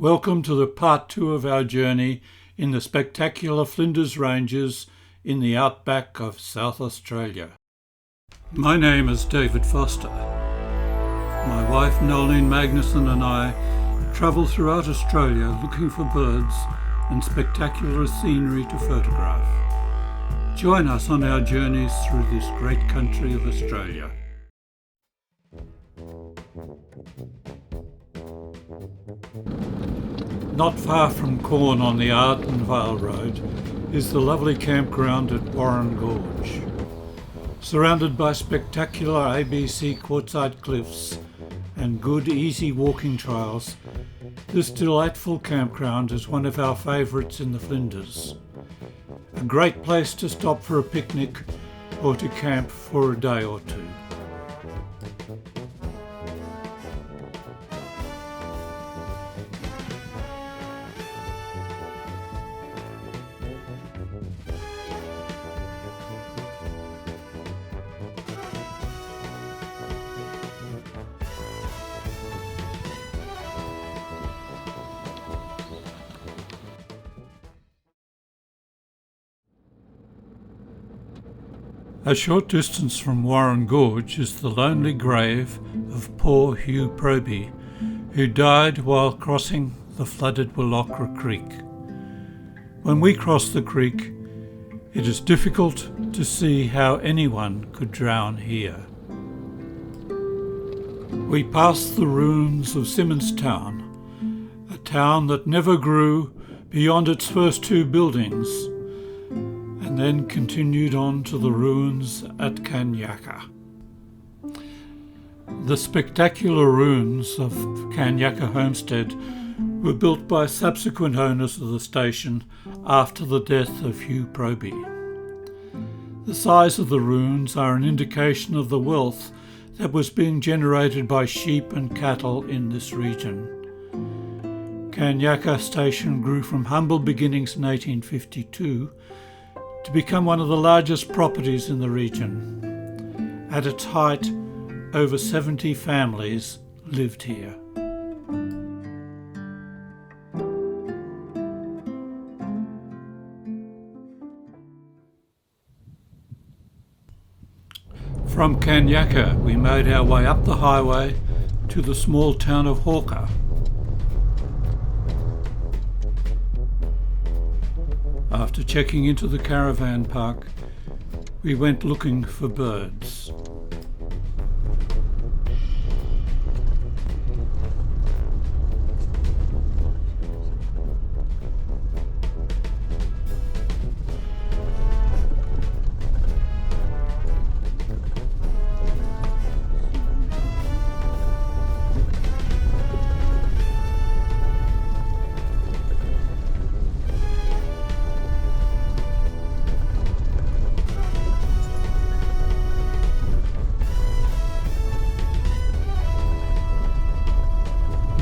Welcome to the part 2 of our journey in the spectacular Flinders Ranges in the outback of South Australia. My name is David Foster. My wife Nolene Magnuson and I travel throughout Australia looking for birds and spectacular scenery to photograph. Join us on our journeys through this great country of Australia. Not far from Quorn on the Ardenvale Road is the lovely campground at Quorn Gorge. Surrounded by spectacular ABC quartzite cliffs and good easy walking trails, this delightful campground is one of our favourites in the Flinders. A great place to stop for a picnic or to camp for a day or two. A short distance from Warren Gorge is the lonely grave of poor Hugh Proby, who died while crossing the flooded Willocra Creek. When we cross the creek, it is difficult to see how anyone could drown here. We pass the ruins of Simonstown, a town that never grew beyond its first two buildings, and then continued on to the ruins at Kanyaka. The spectacular ruins of Kanyaka Homestead were built by subsequent owners of the station after the death of Hugh Proby. The size of the ruins are an indication of the wealth that was being generated by sheep and cattle in this region. Kanyaka Station grew from humble beginnings in 1852 to become one of the largest properties in the region. At its height, over 70 families lived here. From Kanyaka, we made our way up the highway to the small town of Hawker. After checking into the caravan park, we went looking for birds.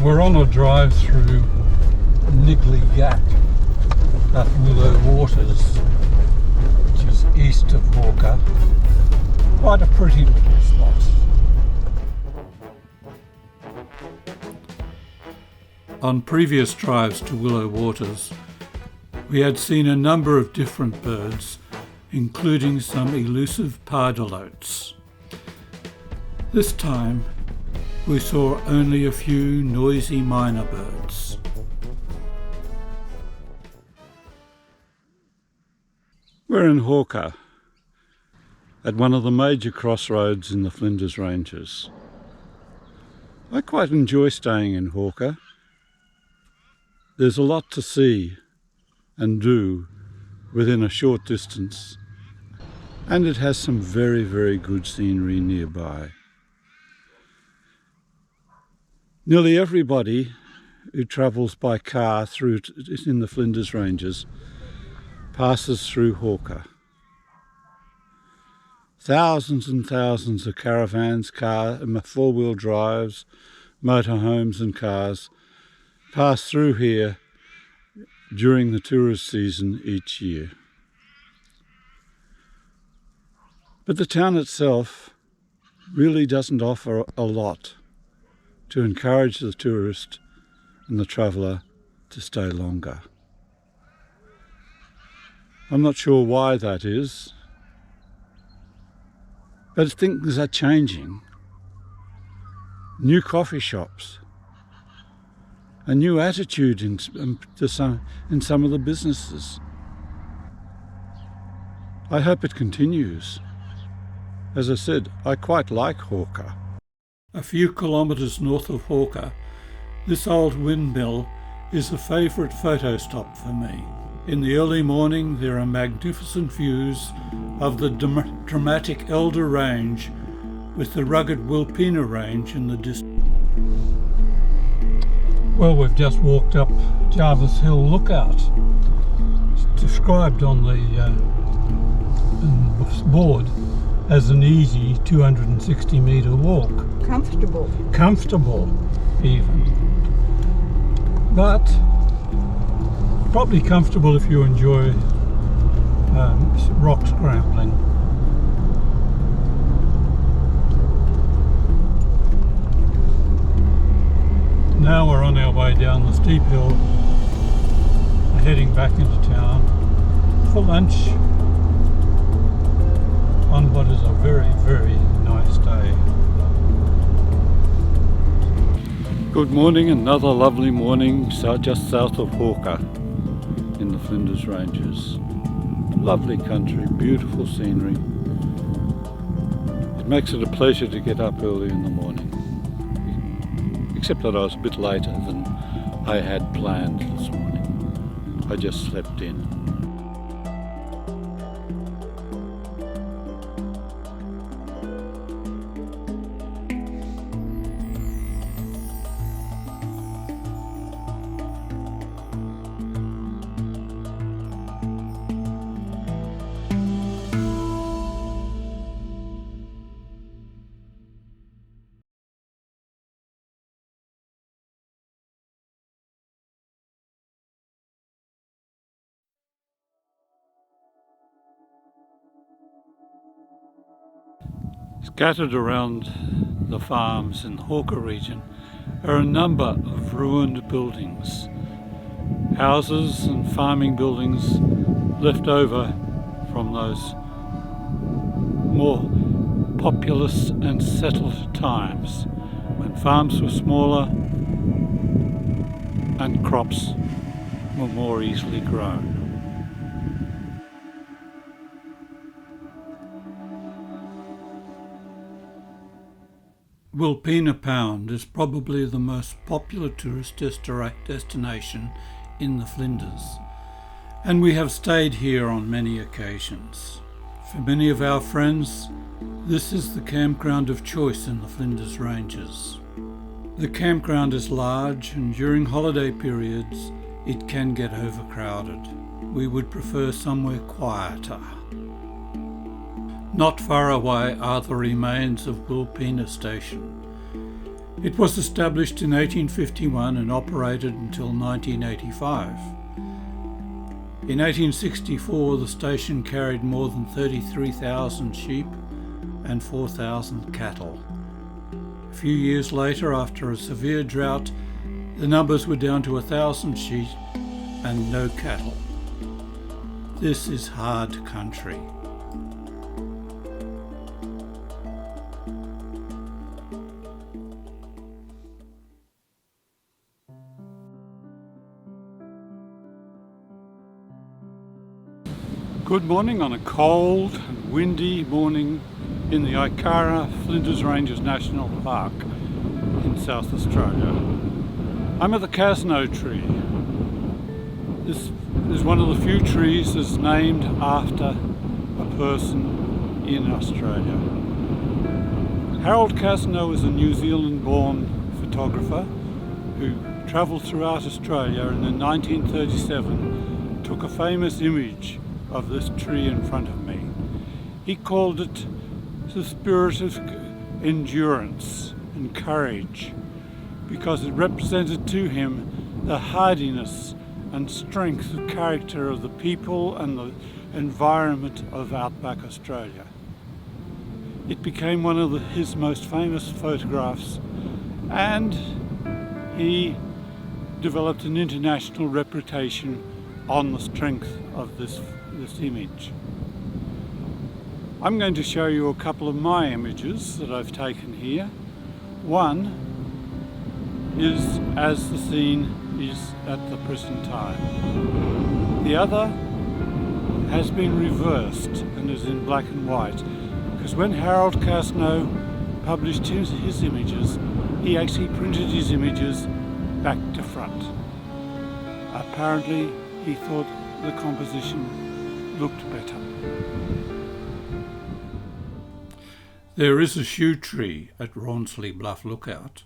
We're on a drive through Niggly Yak at Willow Waters, which is east of Hawker. Quite a pretty little spot. On previous drives to Willow Waters, we had seen a number of different birds, including some elusive pardalotes. This time, we saw only a few noisy minor birds. We're in Hawker, at one of the major crossroads in the Flinders Ranges. I quite enjoy staying in Hawker. There's a lot to see and do within a short distance, and it has some very, very good scenery nearby. Nearly everybody who travels by car through in the Flinders Ranges passes through Hawker. Thousands and thousands of caravans, four-wheel drives, motorhomes and cars pass through here during the tourist season each year. But the town itself really doesn't offer a lot to encourage the tourist and the traveller to stay longer. I'm not sure why that is, but things are changing. New coffee shops, a new attitude in some of the businesses. I hope it continues. As I said, I quite like Hawker. A few kilometres north of Hawker, this old windmill is a favourite photo stop for me. In the early morning there are magnificent views of the dramatic Elder Range with the rugged Wilpena Range in the distance. Well, we've just walked up Jarvis Hill Lookout. It's described on the board as an easy 260 metre walk. Comfortable even. But probably comfortable if you enjoy rock scrambling. Now we're on our way down the steep hill, heading back into town for lunch on what is a very, very nice day. Good morning, another lovely morning just south of Hawker in the Flinders Ranges. Lovely country, beautiful scenery. It makes it a pleasure to get up early in the morning. Except that I was a bit later than I had planned this morning. I just slept in. Scattered around the farms in the Hawker region are a number of ruined buildings, houses and farming buildings left over from those more populous and settled times when farms were smaller and crops were more easily grown. Wilpena Pound is probably the most popular tourist destination in the Flinders, and we have stayed here on many occasions. For many of our friends, this is the campground of choice in the Flinders Ranges. The campground is large, and during holiday periods it can get overcrowded. We would prefer somewhere quieter. Not far away are the remains of Wilpena Station. It was established in 1851 and operated until 1985. In 1864, the station carried more than 33,000 sheep and 4,000 cattle. A few years later, after a severe drought, the numbers were down to 1,000 sheep and no cattle. This is hard country. Good morning on a cold and windy morning in the Ikara-Flinders Ranges National Park in South Australia. I'm at the Cazneaux Tree. This is one of the few trees that's named after a person in Australia. Harold Cazneaux is a New Zealand-born photographer who travelled throughout Australia and in 1937 took a famous image of this tree in front of me. He called it the spirit of endurance and courage because it represented to him the hardiness and strength of character of the people and the environment of Outback Australia. It became one of his most famous photographs, and he developed an international reputation on the strength of this image. I'm going to show you a couple of my images that I've taken here. One is as the scene is at the present time. The other has been reversed and is in black and white, because when Harold Cazneaux published his images, he actually printed his images back to front. Apparently he thought the composition looked better. There is a shoe tree at Rawnsley Bluff Lookout.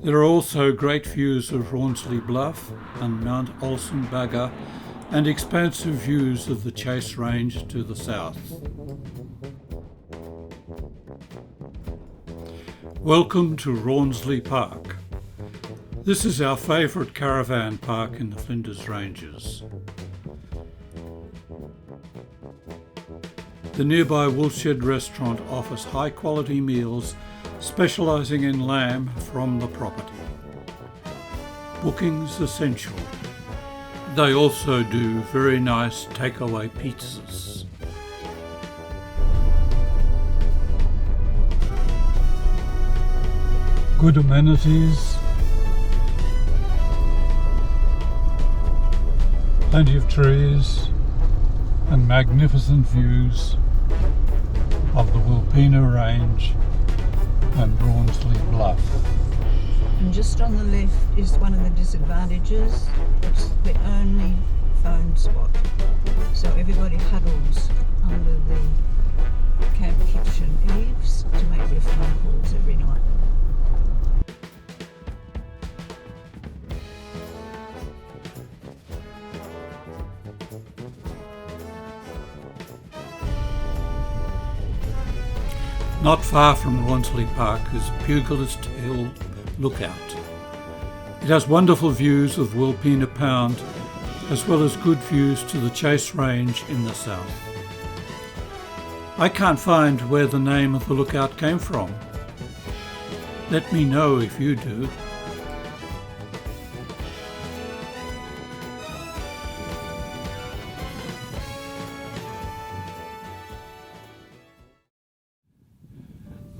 There are also great views of Rawnsley Bluff and Mount Olson Bagger, and expansive views of the Chase Range to the south. Welcome to Rawnsley Park. This is our favourite caravan park in the Flinders Ranges. The nearby Woolshed restaurant offers high quality meals specialising in lamb from the property. Booking's essential. They also do very nice takeaway pizzas. Good amenities, plenty of trees and magnificent views of the Wilpena Range and Rawnsley Bluff. And just on the left is one of the disadvantages. It's the only phone spot. So everybody huddles under the camp kitchen eaves to make their phone calls every night. Not far from Rawnsley Park is Pugilist Hill Lookout. It has wonderful views of Wilpena Pound, as well as good views to the Chase Range in the south. I can't find where the name of the lookout came from. Let me know if you do.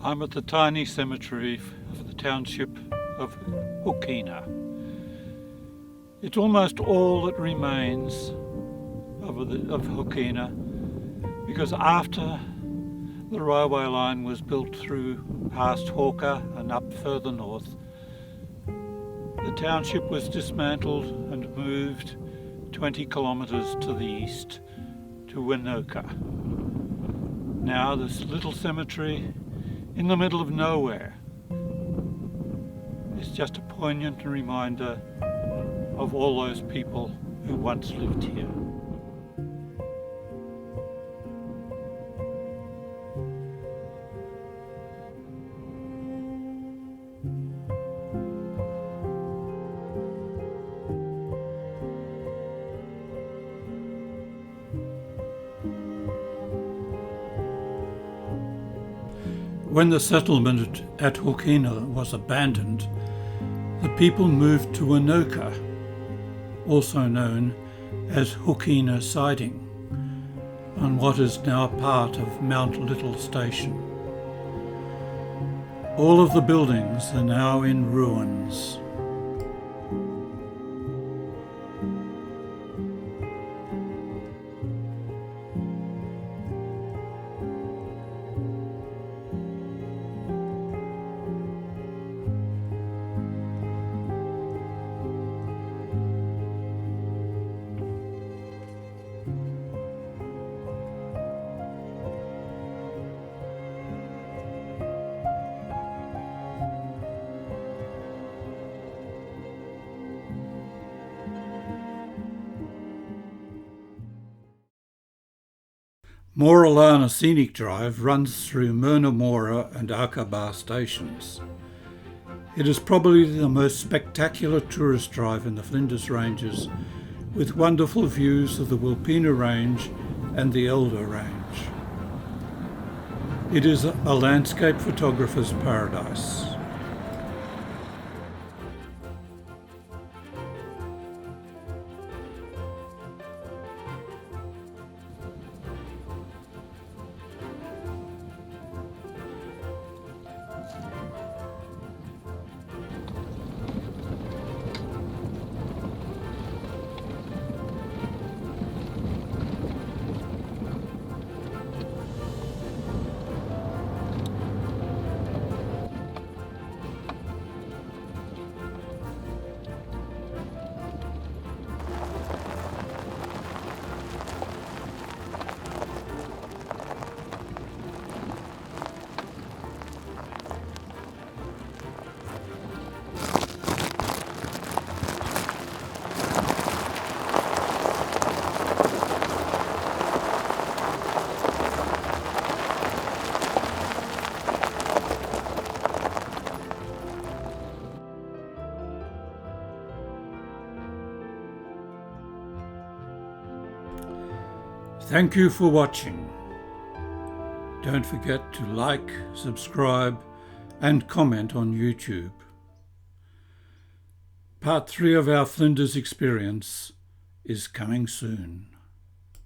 I'm at the tiny cemetery of the township of Hookina. It's almost all that remains of Hookina, because after the railway line was built through past Hawker and up further north, the township was dismantled and moved 20 kilometres to the east to Winoka. Now this little cemetery in the middle of nowhere is just a poignant reminder of all those people who once lived here. When the settlement at Hookina was abandoned, the people moved to Winoka, also known as Hookina Siding, on what is now part of Mount Little Station. All of the buildings are now in ruins. Moralana Scenic Drive runs through Murnamora and Aqaba stations. It is probably the most spectacular tourist drive in the Flinders Ranges, with wonderful views of the Wilpena Range and the Elder Range. It is a landscape photographer's paradise. Thank you for watching. Don't forget to like, subscribe and comment on YouTube. Part 3 of our Flinders experience is coming soon.